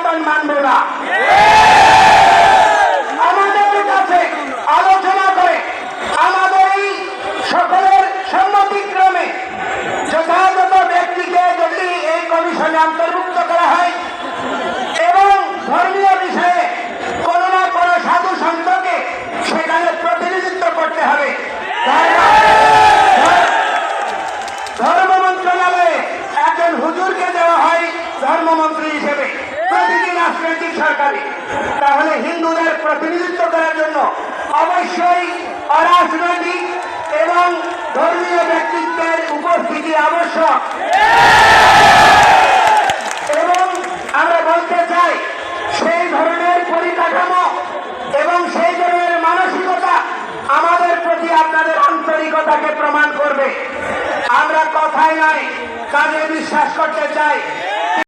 পরিবর্তন মানব না। আমাদের কাছে আলোচনা করে আমাদের এই সকলের সম্মতিক্রমে যথাযথ ব্যক্তিকে যদি এই কমিশনে অন্তর্ভুক্ত করা হয় এবং ধর্মীয় বিষয়ে কোনো না কোনো সাধু সন্তকে সেখানে প্রতিনিধিত্ব করতে হবে। ধর্ম মন্ত্রণালয়ে একজন হুজুরকে দেওয়া হয় ধর্মমন্ত্রী হিসেবে প্রতিটি রাজনৈতিক সরকারে, তাহলে হিন্দুদের প্রতিনিধিত্ব করার জন্য অবশ্যই অরাজনৈতিক এবং ধর্মীয় ব্যক্তিত্বের উপস্থিতি আবশ্যক।